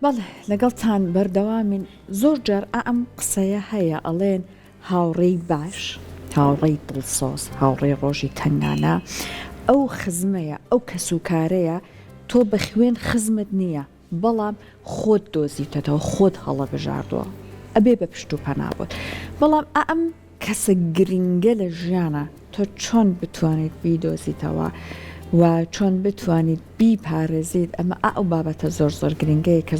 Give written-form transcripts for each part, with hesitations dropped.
بەڵێ لەگەڵتان بەردەوامین زۆر جار ئەم قسەیە هەیە ئەڵێن هاوڕێی باش هاوڕێی دڵسۆز هاوڕێی ڕۆژی تەنگانە ئەو خزمەیە ئەو کەسوکارەیە تۆ بە خوێن خزمت نییە بەڵام خۆت دۆزیتەوە خۆت هەڵە بژاردووە ئەبێ بە پشت و پەنابوت بەڵام ئەم کەسە گرنگە لە ژیانە تۆ چۆن بتوانیت بیدۆزیتەوە و چۆن بتوانیت بیپارێزیت ئەمە ئەو بابەتە زۆر گرنگەیە کە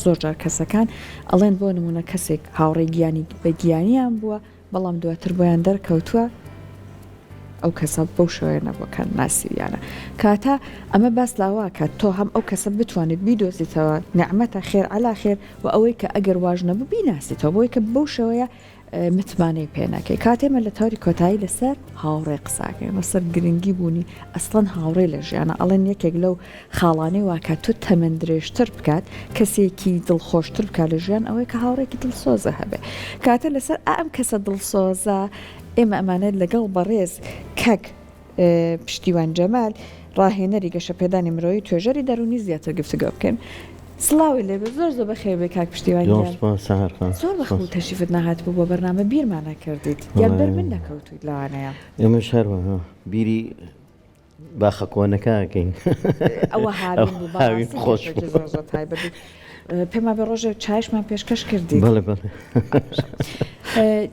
زۆر جار کەسەکان ئەڵێن بۆ نمونە کەسێک هاوڕێی گیانی بە گیانیان بووە بەڵام دواتر بۆیان دەرکەوتووە ئەو کەسە بەو شوێنە نەبووکە ناسیویانە کاتە ئەمە باس لاوا کە تۆ هەم ئەو کەسە بتوانیت بیدۆزیتەوە نعمەتە خێر علا خێر و ئەوەی کە ئەگەر واژ نەبوو بیناسیتەوە بۆی کە بەو شەوەیە متمانەی پێناکەی کاتێمە لە تاری کۆتایی لەسەر هاوڕێ قساکەین لەسەر گرنگی بوونی ئەسڵەن هاوڕێ لە ژیانە ئەڵێن یەکێک لەو خاڵانەی واکە تۆ تەمەند درێژتر بکات کەسێکی دڵخۆشتر بکات لە ژیان ئەوەی کە هاوڕێکی دڵسۆزە هەبێ کاتە لەسەر ئەم کەسە دڵسۆزە ئێمە ئەمانێت لەگەڵ بەڕێز کەک پشتیوان جەمال ڕاهێنەری گەشەپێدانی مرۆیی توێژەری دەرونی زیاتر گفتوگۆ بکەین سڵاوی لێ زۆر بەخێر بێ کاک پشتیوان زۆر بەخۆ تەشریفت ناهات بوو بۆ بەرنامە بیرمان نەکردیت یا بەر من نەکەوتویت لەوانەیە ئێمە شەروە بیری باخەکۆنەکەکەین ئەوە هاوین خۆش تایبەت پێما بە ڕۆژێ چایشمان پێشکەش کردی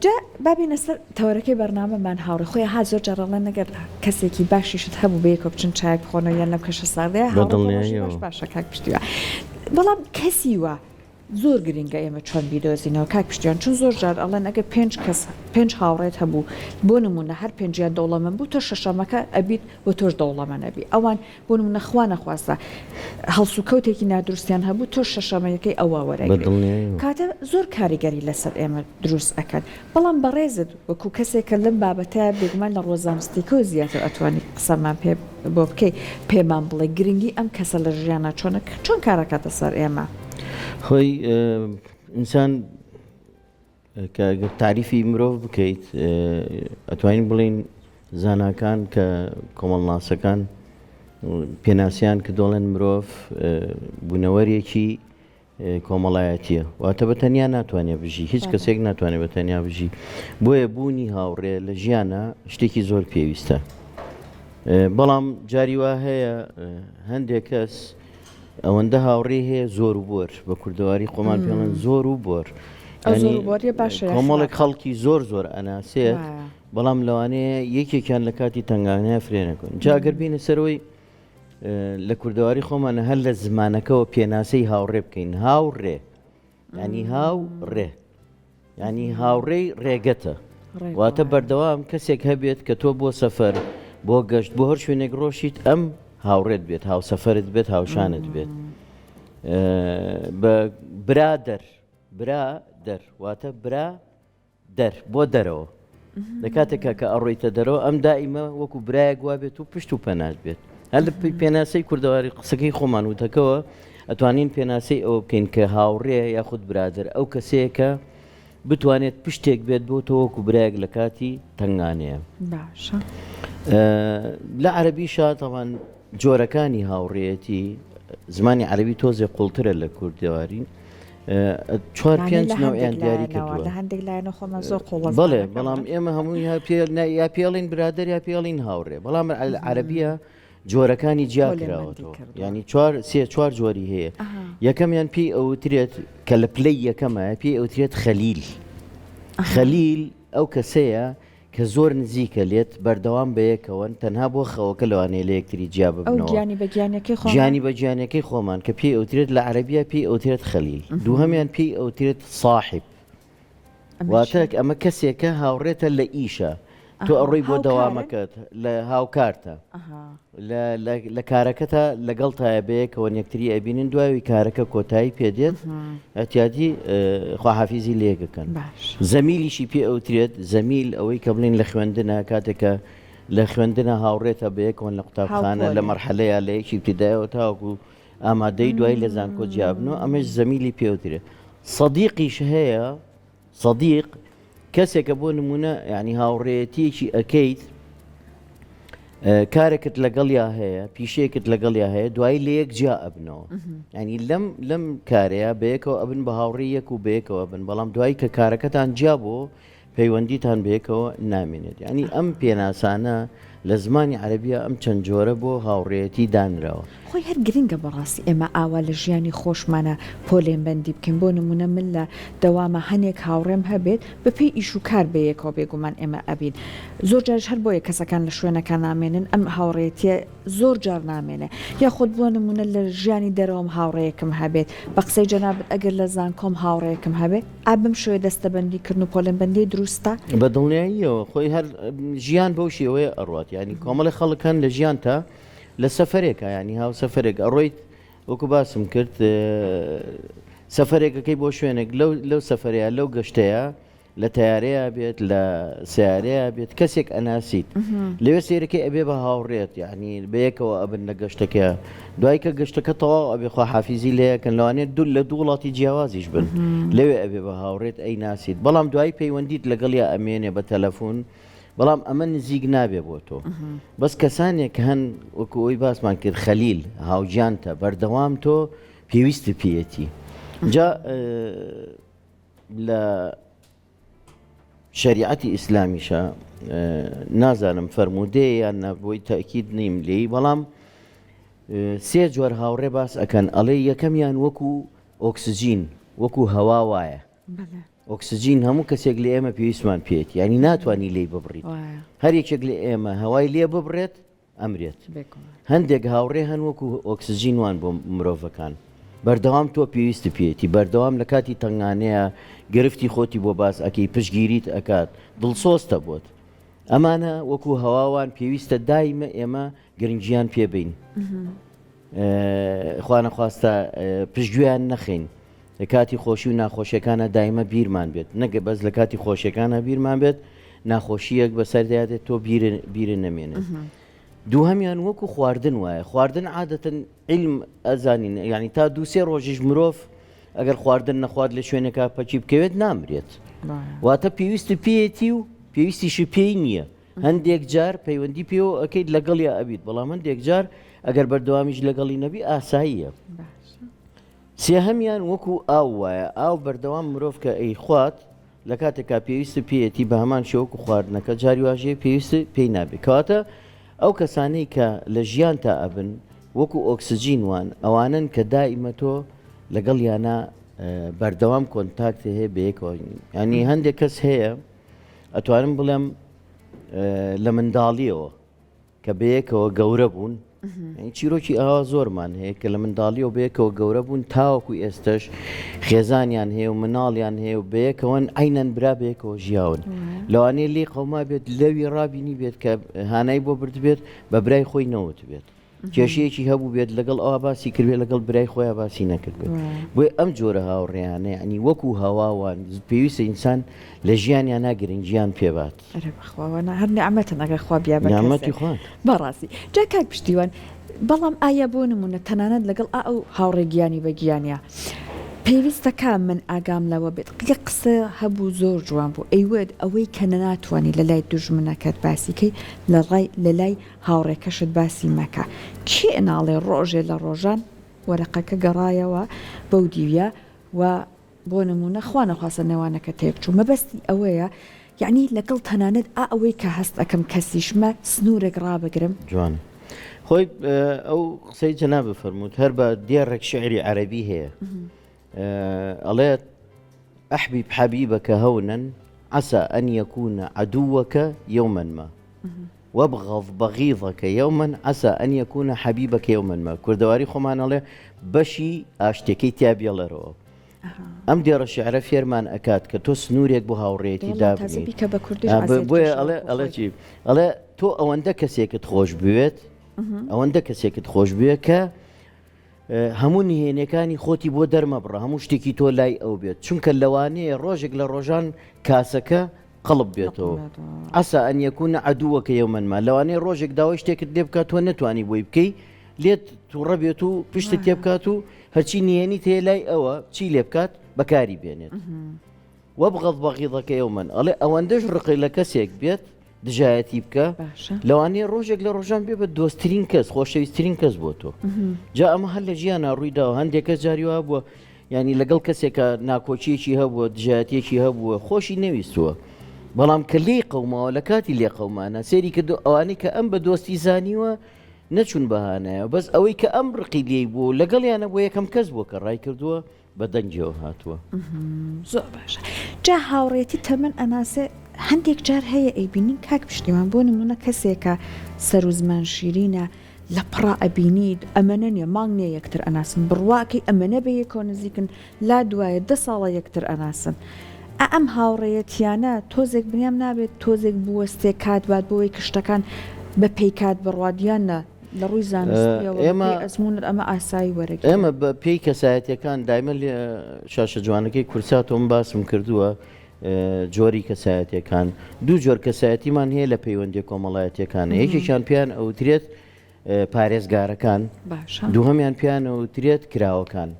جا بابینە سەر تەوەرەکەی بەرنامەمان هاوڕێ خۆی ها زۆر جارەڵێن نەگەر کەسێکی باشیشت هەبوو بە یەکۆ بچن چایەک بخۆنەوە یان لەم کەشە ساردەیە هاوڕێ باشە کاک پشتیوان بەڵام کەسی وە زۆر گرنگە ئێمە چۆن بیدۆزینەوە کاک پشتیوان چون زۆر جار ئەڵێن ئەگە پێنج هاوڕێت هەبوو بۆ نمونە هەر پێنجیان دەوڵەمەند بوو تۆ شەشەمەکە ئەبیت بۆ تۆش دەوڵەمە نەبی ئەوان بۆ نمونە خوا نەخواستە هەڵسو کەوتێکی نادروستیان هەبوو تۆ شەشەمەیەکەی ئەوە وەرەگری کاتە زۆر کاریگەری لەسەر ئێمە دروست ئەکەن بەڵام بەڕێزت وەکو کەسێکە لەم بابەتەیە بێگومان لە ڕۆزانستیکۆ زیاتر ئەتوانی قسەمان پێ بۆ بکەی پێمان بڵێ گرنگی ئەم کەسە لە ژیانە چۆن کارەکاتە سەر ئێمە خۆی ئینسان کە تعریفی مرۆڤ بکەیت ئەتوانین بڵین زاناکان کە کۆمەڵناسەکان پێناسیان کە دۆڵێن مرۆڤ بوونەوەرێکی کۆمەڵایەتیە واتە بە تەنیا ناتوانێت بژی هیچ کەسێک ناتوانێت بە تەنیا بژی بۆیە بوونی هاوڕێ لە ژیانە شتێکی زۆر پێویستە بەڵام جاری وا هەیە هەندێک کەس ئەوەندە هاوڕێ هەیە زۆر و بۆر بە کوردەواری خۆمان پێڵێن زۆر و بۆر کۆمەڵێک خەڵکی زۆر ئەناسێت بەڵام لەوانەیە یەکێکیان لە کاتی تنگانەیە فرێنەکەن جاگەر بینە سەرەوەی لە کوردەواری خۆمانە هەر لە زمانەکەەوە پێناسەی هاوڕێ بکەین هاوڕێ ینی هاوڕێ ینی هاوڕێی ڕێگەتە واتە بەردەوام کەسێک هەبێت کە تۆ بۆ سەفەر بۆ گەشت بۆ هەر شوێنێک ڕۆشیت ئەم هاوڕێت بێت هاوسەفەرت بێت هاوشانت بێت بە برادەر واتە برا دەر بۆ دەرەوە لە کاتێکە کە ئەڕۆیتە دەرەوە ئەم دائیمە وەکو برایەک وا بێت و پشت و پەناش بێت هەر لە پێناسەی کوردەواری قسەکەی خۆمان وتەکەوە ئەتوانین پێناسەی ئەوە بکەین کە هاوڕێ یاخود برادر ئەو کەسەیەکە بتوانێت پشتێک بێت بۆ تۆ وەکو برایەک لە کاتی تنگانەیە باشە لە عەرەبیشە تەوان جۆرەکانی هاوڕێیەتی زمانی عەرەبی تۆزێ قوڵترە لە کوردەواری 4-5 نەوعیان دیاری کردووە بەڵێ بەڵام ئێمە هەمووی یا پێڵین برادر یا پێڵین هاوڕێ بەڵام عەرەبیە جۆرەکانی جیا کراوەتەوە ینی 4 جۆری هەیە یەکەمیان پێی ئەوترێت کە لە پلەی یەکەمە پێی ئەوترێت خەلیل ئەو کەسەیە کە زۆر نزیکە لێت بەردەوام بەیەکەوەن تەنها بۆ خەوەکە لەوانەیە لە یەکتری جیا ببنەوە گیانی بە گیانەکەی خۆمان کە پێی ئەوترێت لە عەرەبیە پێی ئەوترێت خەلیل دووهەمیان پێی ئەوترێت ساحب واتە ئەمە کەسێکە هاوڕێتە لە ئیشە تۆ ئەڕۆی بۆ دەوامەکەت لە هاوکارتە لە کارەکەتە لەگەڵ تایە بەیەکەوە یەکتری ئەبینن دوای کارەکە کۆتایی پێدێت ئەتیادی خواحافیزی لێگەکەن زەمیلیشی پێ ئەوترێت زەمیل ئەوەی کە بڵین لە خوێندنە کاتێکە لە خوێندنە هاوڕێتە بەیەکەوەن لە قوتابخانە لە مەرحەلەیە لە یەکی ابتیدایەوە تاوەکو ئامادەی دوای لە زانکۆ جیابنەوە ئەمەش زەمیلی پێوترێت سەدیقیش هەیە سەدیق کەسێکە بۆ نمونە ینی هاوڕێیەتیەکی ئەەکەیت کارێکت لەگەڵیا هەیە پیشەیەکت لەگەڵیا هەیە دوایی لە یەک جا ئەبنەوە ینی لەم کارەیە بەیەکەوە ئەبن بە هاوڕێی یەک و بەیەکەوە بن بەڵام دوایی کە کارەکەتان جیا بۆ پەیوەندیتان بەیەکەوە نامێنێت ینی ئەم پێناسانە لە زمانی عەرەبیە ئەم چەند جۆرە بۆ هاوڕێیەتی دانراوە خۆی هەر گرنگە بەڕاستی ئێمە ئاوا لە ژیانی خۆشمانە پۆلێن بەندی بکەین بۆ نمونە من لە دەوامە هەنێک هاوڕێم هەبێت بەپێی ئیش و کار بەیەکەوە بێگومان ئێمە ئەبین زۆر جارش هەر بۆیە کەسەکان لە شوێنەکان نامێنن ئەم هاوڕێتیە زۆر جار نامێنێ یاخود بۆ نمونە لە ژیانی دەرەوەم هاوڕەیەکم هەبێت بە قسەی جەنابەت ئەگەر لە زانکۆم هاوڕەیەکم هەبێت ئابم شوێ دەستەبەندیکردن و پۆلێن بەندی دروستە بە دڵنیاییەوە خۆی هەر ژیان بەو شێوەیە ئەڕات ینی کۆمەڵی خەڵکان لە ژیان تا لە سەفرێکە ینی هاو سەفرێک ئەڕۆیت وەکو باسم کرد سەفرێکەکەی بۆ شوێنێک لەو سەفرەیە لەو گەشتەیە لە تیارەیە بێت لە سیارەیە بێت کەسێک ئەناسیت لەوێ سێرەکەی ئەبێ بە هاوڕێت یعنی بەیەکەوە ئەبن لە گەشتەکە دوای کە گەشتەکە تەواو ئەبێ خوا حافیزی لەیەکەن لەوانێت لە دوو وڵاتی جیاوازیش بن لەوێ ئەبێ بە هاوڕێت ئەی ناسیت بەڵام دوای پەیوەندیت لەگەڵیا ئەمێنێ بە تەلەفۆن بەڵام ئەمە نزیک نابێ بۆ تۆ بەس کەسانێک هەن وەکو ئەوی باسمان کرد خەلیل هاوجانتە بەردەوام تۆ پێویستە پێیەتی جا لە شریعەتی ئیسلامیشە نازانم فەرموودەیە یان بۆی تاکید نیم لێی بەڵام سێ جۆر هاوڕێ باس ئەکەن ئەڵێ یەکەمیان وەکو ئۆکسجین وەکو هەوا وایە ئۆکسجین هەموو کەسێک لە ئێمە پێویستمان پێێت ینی ناتوانانی لێی ببڕیت هەر یەکێک لە ئێمە هەوای لێ ببڕێت ئەمرێت هەندێک هاوڕێ هەن وەکو ئۆکسجینوان بۆ مرۆڤەکان بەردەوام تۆ پێویستی پێێتی بەردەوام لە کاتی تەنگانەیە گرفتی خۆتی بۆ باس ئەەکەی پشگیریت ئەکات دڵسۆستە بۆت ئەمانە وەکو هەواوان پێویستە دایمە ئێمە گرنگیان پێبین خوا نەخواستە پشتگویان نەخین لە کاتی خۆشی و ناخۆشیەکانە دایمە بیرمان بێت نەگە بەس لە کاتی خۆشیەکانە بیرمان بێت ناخۆشیەک بەسەردایێت تۆ بیرە نەمێنێت دووهەمیان وەکو خواردن وایە خواردن عادەتەن علم ئەزانین یعنی تا دووسێ ڕۆژیش مرۆڤ ئەگەر خواردن نەخوارد لە شوێنێکا پەچی بکەوێت نامرێت واتە پێویستی پێیەتی و پێویستیشی پێی نییە هەندێک جار پەیوەندی پێوە ئەەکەیت لەگەڵیا ئەبیت بەڵام هەندێک جار ئەگەر بەردەوامیش لەگەڵی نەبی ئاساییە سێهەمیان وەکو ئاو وایە ئاو بەردەوام مرۆڤ کە ئەی خوات لە کاتێکا پێویستە پێیەتی بە هەمان شێوەکو خواردنەکە جاری واژەیە پێویستە پێی نابێت کەواتە ئەو کەسانەی کە لە ژیان تا ئەبن وەکو ئۆکسجینوان ئەوانن کە دائیمە تۆ لەگەڵ یانە بەردەوام کۆنتاکتە هەیە بەیەکەوە ینی هەندێک کەس هەیە ئەتوانم بڵێم لە منداڵیەوە کە بەیەکەوە گەورە بوون چیرۆکی ئاوا زۆرمان هەیە کە لە منداڵیەوە بەیەکەوە گەورە بوون تاوەکو ئێستش خێزانیان هەیە و مناڵیان هەیە و بەیەکەوەن ئاینەن برا بەیەکەوە ژیاون لەوانەیە لێ قەوما بێت لەوی ڕابینی بێت کە هانای بۆ برد بێت بە برای خۆی نەوت بێت کێشەیەکی هەبوو بێت لەگەڵ ئەوە باسی کردێت لەگەڵ برای خۆیان باسی نەکرد بێت بۆی ئەم جۆرە هاوڕێیانە ینی وەکو هەواوان پێویستە ئینسان لە ژیانیان ناگرنگیان پێبات هەر نعمەتن ئەگەر خوا بیا نعمەتی خوات بەڕاستی جا کاک پشتیوان بەڵام ئایا بۆ نمونە تەنانەت لەگەڵ ئەو هاوڕێ گیانی بە گیانە پێویستەکە من ئاگام لەوە بێت قسە هەبوو زۆر جوان بوو ئەیوێت ئەوەی کە نەناتوانی لە لای دوژمنەکەت باسیکەی لە لای هاوڕێکەشت باسی مەکە کێ ناڵێ ڕۆژێ لە ڕۆژان وەرەقەکە گەڕایەوە بەو دیوە و بۆ نمونە خوا نەخواستە نێوانەکە تێکچوو مەبەستی ئەوەیە یعنی لەگەڵ تەنانەت ئەوەی کە هەست ئەەکەم کەسیشمە سنوورێک ڕابگرم جوان خۆی ئەو قسەی جەناب فەرمووت هەر بە دیێڕێک شعری عەرەبی هەیە ئەڵێت أحبب حبيبك هونا عسى أن يكون عدوك يوما ما وابغض بغيضك يوما عسى أن يكون حبيبك يوما ما كردواري خمان الله بشي أشتكي تابي الله رو ئەم دێڕە شعرە فێرمان ئەکات کە تۆ سنوورێک بۆ هاوڕێتی دابنیت ئەڵێ چی ئەڵێ تۆ ئەوەندە کەسێکت خۆش بوێت ئەوەندە کەسێکت خۆش بوێت کە هەموو نهێنەکانی خۆتی بۆ دەرمە بڕە هەموو شتێکی تۆ لای ئەو بێت چونکە لەوانەیە ڕۆژێک لە ڕۆژان کاسەکە قەڵب بێتەوە ئەسا ئەن یەکونە عەدووەکە یەومەنما لەوانەیە ڕۆژێک داوای شتێکت لێ بکات تۆ نەتوانی بۆی بکەی لێت تووڕە بێت و پشتت تێ بکات و هەرچی نهێنی تێ لای ئەوە چی لێ بکات بەکاری بێنێت وەبغەض بەغیضەکە یەومەن ئەڵێ ئەوەندەش ڕقی لە کەسێک بێت دژایەتی بکە باشە. لەوانەیە ڕۆژێک لە ڕۆژان بێ بە دۆستترین کەس خۆشەویستترین کەس بۆ تۆ جا ئەمە هەر لە ژیانە ڕوویداوە هەندێک کەس جاریوا بووە ینی لەگەڵ کەسێکە ناکۆچیەکی هەبووە دژایەتێکی هەبووە خۆشی نەویستووە بەڵام کە لێی قەوماوە لە کاتی لێ قەومانە سێری کردو ئەوانەی کە ئەم بە دۆستی زانیوە نەچوون بەهانایە بەس ئەوەی کە ئەم ڕقی لێی بوو لەگەڵیانە بۆ یەکەم کەس بووە کە ڕای کردووە بە دەنجەوە هاتووە زۆر باشە جا هاوڕێتی تەمەەن ئەناسێ هەندێک جار هەیە ئەیبینین کاک پشتیوان بۆ نمونە کەسێکە سەر و زمان شیرینە لە پڕا ئەبینید ئەمەنە نیە مانگ نیە یەکتر ئەناسن بڕواکەی ئەمەنە بە یەکۆ نزیکن لا دوایە 10 ساڵە یەکتر ئەناسن ئەم هاوڕێیەتیانە تۆزێک بنیام نابێت تۆزێک بوەستێ کات بات بۆی کشتەکان بە پێیکات بڕوادیانە لە ڕووی زانستیەوە ئەزمونت ئەمە ئاسایی وەرەگرێت ئێمە بە پێی کەسایەتەکان دایمە شاشە جوانەکەی کورساتۆم باسم کردووە جۆری کەسایەتەکان دوو جۆر کەسایەتیمان هەیە لە پەیوەندی کۆمەڵایەتیەکانە یەکێکیان پیان ئەوترێت پارێزگارەکان دووهەمیان پیان ئەوترێت کراوەکان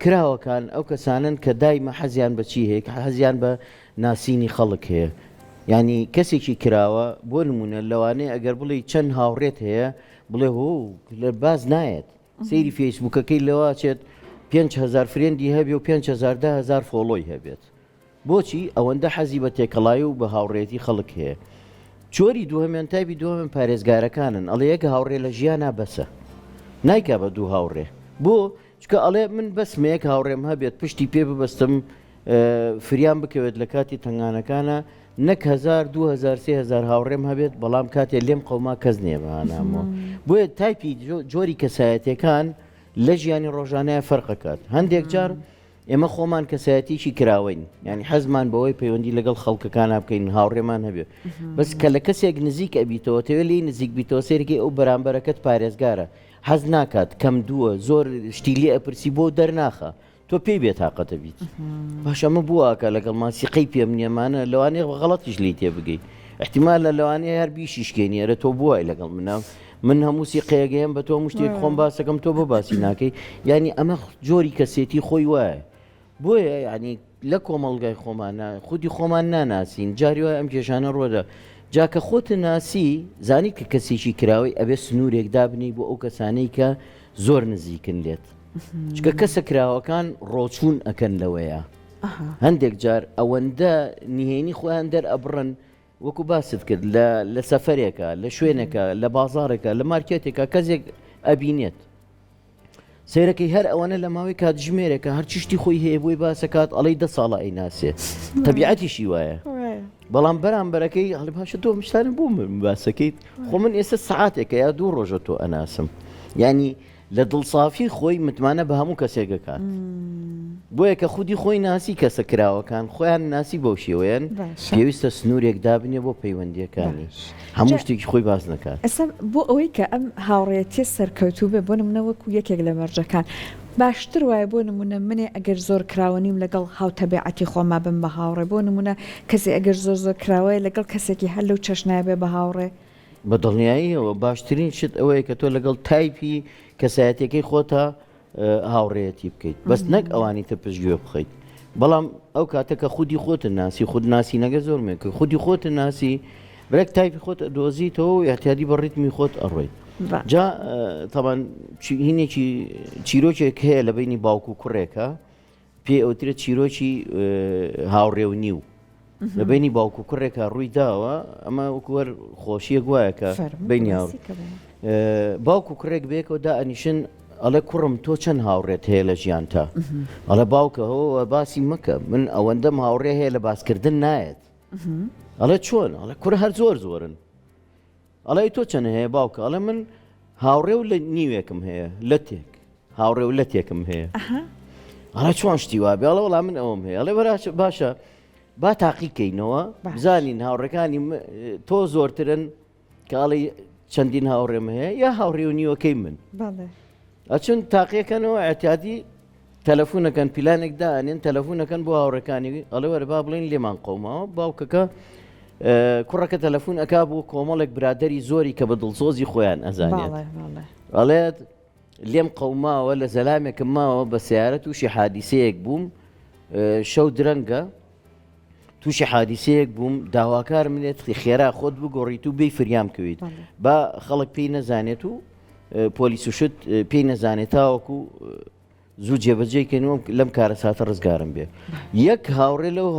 کراوەکان ئەو کەسانن کە دایمە حەزیان بەچی هەیە کە حەزیان بە ناسینی خەڵک هەیە ینی کەسێکی کراوە بۆ نمونە لەوانەیە ئەگەر بڵێ چەند هاوڕێت هەیە بڵێ هۆ لە باز نایەت سەیری فەیسبووکەکەی لەوە چێت 5,000 فرێندی هەبێ و 5,000 فۆلۆی هەبێت بۆچی ئەوەندە حەزی بە تێکەڵایی و بە هاوڕێتی خەڵک هەیە چۆری دووهەمیان تایبی دووەمن پارێزگارەکانن ئەڵێ یەک هاوڕێ لە ژیانە بەسە نایکا بە دوو هاوڕێ بۆ چکە ئەڵێ من بەسمەیەک هاوڕێم هەبێت پشتی پێ ببەستم فریان بکەوێت لە کاتی تنگانەکانە نەک 1000 2000 3000 هاوڕێم هەبێت بەڵام کاتێ لێم قەوما کەس نییە بەهانامەوە بۆیە تایپی جۆری کەسایەتەکان لە ژیانی ڕۆژانەیە فەرقەکات هەندێک جار ئێمە خۆمان کەسایەتیشی کراوەین ینی حەزمان بەوەی پەیوەندی لەگەڵ خەڵکەکان بکەین هاوڕێمان هەبێت بەس کە لە کەسێک نزیک ئەبییتەوە تەوێ لی نزیک بیتەوە سێرگی ئەو بەرامبەرەکەت پارێزگارە حەز ناکات کەم دووە زۆر شتی لێ ئەپرسی بۆ دەرناخە تۆ پێی بێت تااقەتە بیت باش ئەمە بووکە لەگەڵ ماسیقەی پێم نیەمانە لەوانەیە غەڵەتیش لی تێ بگەی احتیمال لە لەوانەیە هەر بیشیشکێنی ئەرە تۆ بووای لەگەڵ منام من هەموو سیقەیەگەیەم بە تۆ مشتێک خۆم باسەکەم تۆ بە باسی ناکەی ینی ئەمە جۆری کەسێتی خۆی وایە بۆیە ینی لە کۆمەڵگای خۆمانە خودی خۆمان ناناسین جاری وای ئەم کێشانە ڕۆدا جاکە خۆت ناسی زانی کە کەسێکی کراوەی ئەبێ سنوورێک دابنی بۆ ئەو کەسانەی کە زۆر نزیکن لێت چکە کەسە کراوەکان ڕۆچوون ئەکەن لەوەیە هەندێک جار ئەوەندە نهێنی خۆیان دەرئەبڕن وەکو باست کرد لە سەفەرێکە لە شوێنێکە لە بازارێکە لە مارکێتێکە کەسێک ئەبینێت سیرەکەی هەر ئەوەنە لە ماوەی کاتژمێرێکە هەر چشتی خۆی هەیە بۆی باسەکات ئەڵەی 10 ساڵە ئەیناسێت تەبیعەتیشی وایە بەڵام بەرامبەرەکەی هەڵی باشە تۆ مشتانە بوو من باسەکەیت خۆ من ئێستا سعاتێکە یا 2 ڕۆژە تۆ ئەناسم ینی لە دڵسافی خۆی متمانە بە هەموو کەسێکەکات بۆیە کە خودی خۆی ناسی کەسە کراوەکان خۆیان ناسی بەو شێوەیەن پێویستە سنوورێک دابنێ بۆ پەیوەندیەکانی هەموو شتێکی خۆی باز نەکات ئەستا بۆ ئەوەی کە ئەم هاوڕێتی سەرکەوتوو بێ بۆ نمونە وەکو یەکێک لە مەرجەکان باشتر وایە بۆ نمونە منێ ئەگەر زۆر کراوەنیم لەگەڵ هاوتەبیعەتی خۆما بم بە هاوڕێ بۆ نمونە کەسی ئەگەر زۆر کراوەیە لەگەڵ کەسێکی هەر لەو چەشنای بێ بە هاوڕێ بە دڵنیاییەوە باشترین شت ئەوەیە کە تۆ لەگەڵ تایپی کەسایەتەکەی خۆتە هاوڕێتی بکەیت بەس نەک ئەوانی تر پشتگوێ بخەیت بەڵام ئەو کاتەکە خودی خۆتە ناسی خود ناسی نەگە زۆر مێکە خودی خۆتە ناسی برێک تایپی خۆت دۆزیتەوە و احتیادی بە ڕیتمی خۆت ئەڕۆیت جا تەمان هینێکی چیرۆکێک هەیە لە بینی باوکو و کوڕێکە پێ ئەوترێت چیرۆکی هاوڕێ و نیو لە بینی باوکو و کوڕێکە ڕووی داوە ئەمە وەکوەر خۆشیە گوایەکە بینی باوکو و کوڕێک بێکەوە دا ئەنیشن ئەڵێ کوڕم تۆ چەند هاوڕێت هەیە لە ژیانتا ئەڵێ باوکە هەوە باسی مەکە من ئەوەندەم هاوڕێ هەیە لە باسکردن نایەت ئەڵێ چۆن ئەڵێ کوڕ هەر زۆرن ئەڵێ تۆ چەند هەیە باوکە ئەڵێ من هاوڕێ و لە نیوێکم هەیە لە تێک هاوڕێ و لە تێکم هەیە ئەڵێ چۆن شتی وابێ ئەڵێ وەڵام من ئەوم هەیە ئەڵێ باشە با تاقیکەینەوە بزانین هاوڕەکانی تۆ زۆرترن کە ئەڵێ چەندین هاوڕێم هەیە یا هاوڕێ و نیوەکەی من ئەچون تاقیەکەنەوە ئەتیادی تەلەفۆنەکەن پیلانێک دانێن تەلەفۆنەکەن بۆ هاوڕەکانی ئەڵێ وەرە با بڵێن لێمان قەوماوە باوکەکە کوڕەکە تەلەفۆن ئەکا بۆ کۆمەڵێک برادەری زۆری کە بە دڵسۆزی خۆیان ئەزانێت ئەڵێت لێم قەوماوە لە زەلامێکم ماوە بە سیارەت تووشی حادیسەیەک بووم شەو درەنگە تووشی حادیسەیەک بووم داواکار منێت خێرا خۆت بگۆڕیت و بێی فریام کەویت با خەڵک پێی نەزانێت و پۆلیس وشت پێی نەزانێت تاوەکو زوو جێبەجێکەنەوە لەم کارە ساتە ڕزگارم بێ یەک هاوڕێ لەو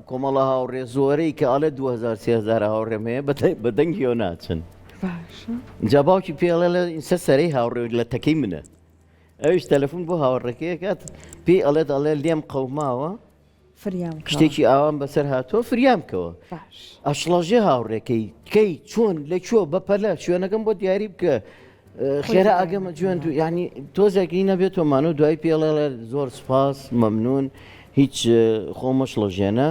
کۆمەڵە هاوڕێ زۆرەی کە ئەڵێ 2000 هاوڕێم هەیە بە دەنگیەوە ناچن جا باوکی پێڵێ لە ئینسە سەرەی هاوڕێ لە تەکەی منە ئەویش تەلەفۆن بۆ هاوڕێکەیە کات پێی ئەڵێ لێم قەوماوە شتێکی ئاوام بەسەر هاتۆ فریامکەوە ئەشڵەژێ هاوڕێکەی کەی چۆن لەکوێ بەپەلە شوێنەکەم بۆ دیاری بکە خێرا ئەگەمە جوێن ینی تۆزێکی نەبێت تۆمان و دوای پێڵێ زۆر سپاس مەمنون هیچ خۆمەشڵەژێنە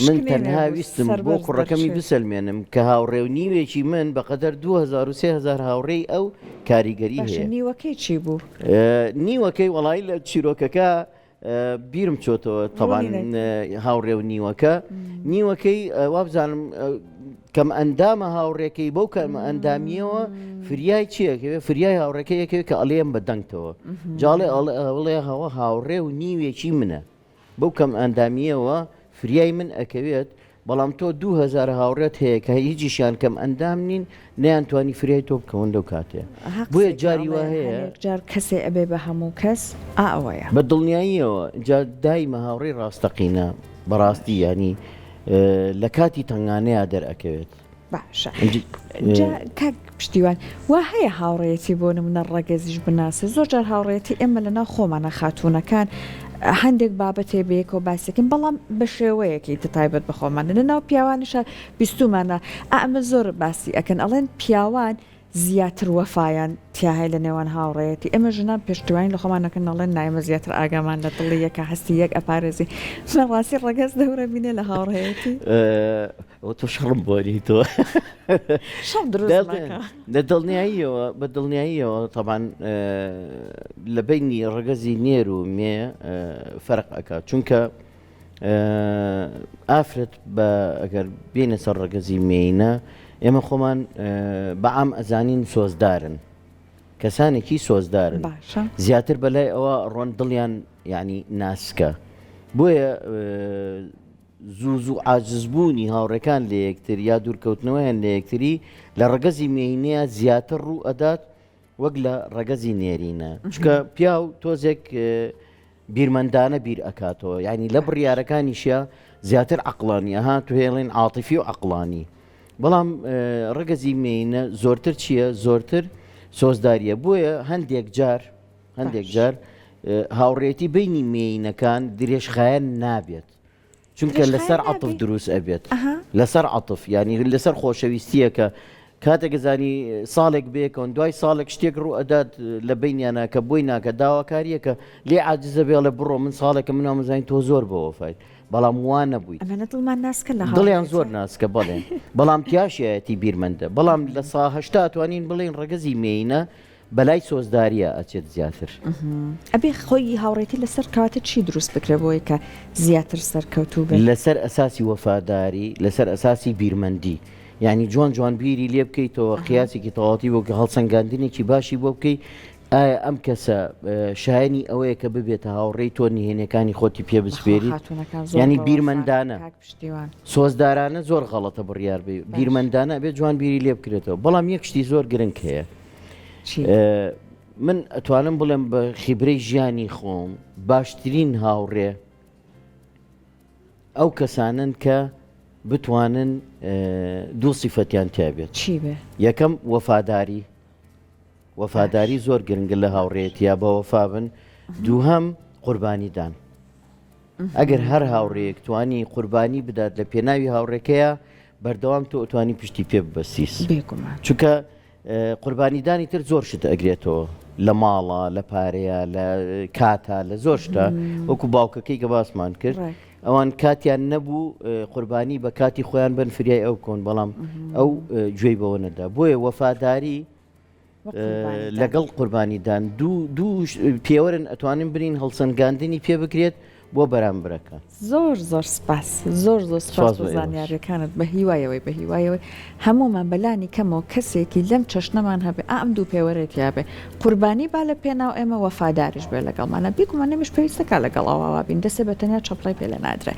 من تەنها ویستم بۆ کوڕەکەمی بسەلمێنم کە هاوڕێ و نیوێکی من بەقەدەر 2000 هاوڕێی ئەو کاریگەری هەیە نیوەکەی چی بوو؟ نیوەکەی وەڵی لە چیرۆکەکە بیرم چۆتەوە تەوان هاوڕێ و نیوەکەی وابزانم کەم ئەندامە هاوڕێکەی بەو کەمە ئەندامیەوە فریای چیەکەوێ فریای هاوڕێکەیەکەوێت کە ئەڵێم بەدەنگتەوە جاڵێ ئەڵێ هەوە هاوڕێ و نیوێکی منە بەو کەم ئەندامیەوە فریای من ئەکەوێت بەڵام تۆ 2000 هاوڕێت هەیە کە هیچیشیان کەم ئەندام نین نەیانتوانی فریای تۆ بکەون لەو کاتێ بۆیە جاری وا هەیە جار کەسێ ئەبێ بە هەموو کەس ئەوەیە بە دڵنیاییەوە جا دایمە هاوڕێی ڕاستەقینە بەڕاستی ینی لە کاتی تەنگانەیە دەرئەکەوێت باشە کاک پشتیوان وا هەیە هاوڕێتی بۆ نمونە ڕەگەزیش بناسە زۆر جار هاوڕێتی ئێمە لەناو خۆمانە خاتوونەکان هەندێک بابەتێ بەیەکەوە باسێکن بەڵام بە شێوەیەکی تایبەت بەخۆمانە لەناو پیاوانیشە بیستومانە ئەمە زۆر باسی ئەکەن ئەڵێن پیاوان زیاتر وەفایان تیاهای لە نێوان هاوڕێتی ئێمە ژنان پێشتوانی لە خۆمانەکەن نەڵێن نایمە زیاتر ئاگامان لە دڵی یەکە هەستی یەک ئەپارێزی ڕاستی ڕەگەز دەورە بینێ لە هاوڕێتی تۆ شڕم بۆنی تۆ لە دڵنیاییەوە بە دڵنیاییەوە تەبان لە بینی ڕەگەزی نێر و مێ فەرق ئەکات چونکە ئافرەت بە ئەگەر بێنە سەر ڕەگەزی مێینە ئێمە خۆمان بەعام ئەزانین سۆزدارن کەسانێکی سۆزدارن زیاتر بەلای ئەوە ڕۆن دڵیان ینی ناسکە بۆیە زوو عاجزبوونی هاوڕێکان لە یەکتر یا دوورکەوتنەوەیان لە یەکتری لە ڕەگەزی مێینەیە زیاتر ڕوو ئەدات وەک لە ڕەگەزی نێرینە چکە پیا و تۆزێک بیرمەندانە بیر ئەکاتەوە ینی لە بڕیارەکانیشە زیاتر عەقڵانی ئەها تو هێڵێن عاتیفی و عەقڵانی بەڵام ڕەگەزی مێینە زۆرتر چییە زۆرتر سۆزداریە بۆیە هەندێک جار هاوڕێتی بینی مێینەکان درێژخایەن نابێت چونکە لەسەر عەتف دروست ئەبێت لەسەر عەتف ینی لەسەر خۆشەویستیە کە کاتێک زانی ساڵێک بێکەوە دوای ساڵێک شتێک ڕوو ئەدات لە بینیانە کە بۆی ناکە داواکاریە کە لێ عاجزە بێ لە بڕۆ من ساڵێکە منام مزانین تۆ زۆر بە وەفایت بەڵام وان نەبوویت دڵیان زۆر ناسکە بەڵێن بەڵام تیاشایەتی بیرمەندە بەڵام لە ساهشتا توانین بڵێن ڕەگەزی مێینە بەلای سۆزداریە ئەچێت زیاتر ئەبێ خۆی هاوڕێتی لەسەر کاتە چی دروست بکرێ بۆی کە زیاتر سەرکەوتوو بێت لەسەر ئەساسی وەفاداری لەسەر ئەساسی بیرمەندی یعنی جوان بیری لێ بکەیتەوە قیاسێکی تەواتی بۆ هەڵسەنگاندنێکی باشی بۆ بکەیت ئایا ئەم کەسە شایانی ئەوەیە کە ببێتە هاوڕێی تۆ نهێنەکانی خۆتی پێ بسپێریت ینی بیرمەندانە سۆزدارانە زۆر غەڵەتە بڕیار بێ بیرمەندانە بێت جوان بیری لێ بکرێتەوە بەڵام یەک شتی زۆر گرنگ هەیە من ئەتوانم بڵێم بە خیبرەی ژیانی خۆم باشترین هاوڕێ ئەو کەسانن کە بتوانن دوو سیفەتیان تێبێت یەکەم وەفاداری زۆر گرنگە لە هاوڕێتیا بە وەفا بن دووهەم قوربانیدان ئەگەر هەر هاوڕێیەک توانی قوربانی بدات لە پێناوی هاوڕێکەیە بەردەوام تۆ ئەتوانی پشتی پێ ببەستیس چونکە قوربانیدانی تر زۆر شت ئەگرێتەوە لە ماڵە لە پارەیە لە کاتە لە زۆر شتە وەکو باوکەکەی کە باسمان کرد ئەوان کاتیان نەبوو قوربانی بە کاتی خۆیان بن فریای ئەو کۆن بەڵام ئەو گوێی بەوە نەدا بۆیە وەفاداری لەگەڵ قوربانیدان دوو پێوەرن ئەتوانین برین هەڵسەنگاندنی پێ بکرێت بۆ بەرامبرەکە زۆر سپاس زۆر سپاس بۆ زانیاریەکانت بە هیوایەوەی هەمومان بەلانی کەمەوە کەسێکی لەم چەشنەمان هەبێ ئەم دوو پێوەرێت یابێ قوربانی با لە پێناو ئێمە وەفاداریش بێ لەگەڵمانە بیگومانە نەمیش پێویستەکە لەگەڵ ئەووا بین دەسێ بە تەنیا چەپڵی پێ لە نادرێ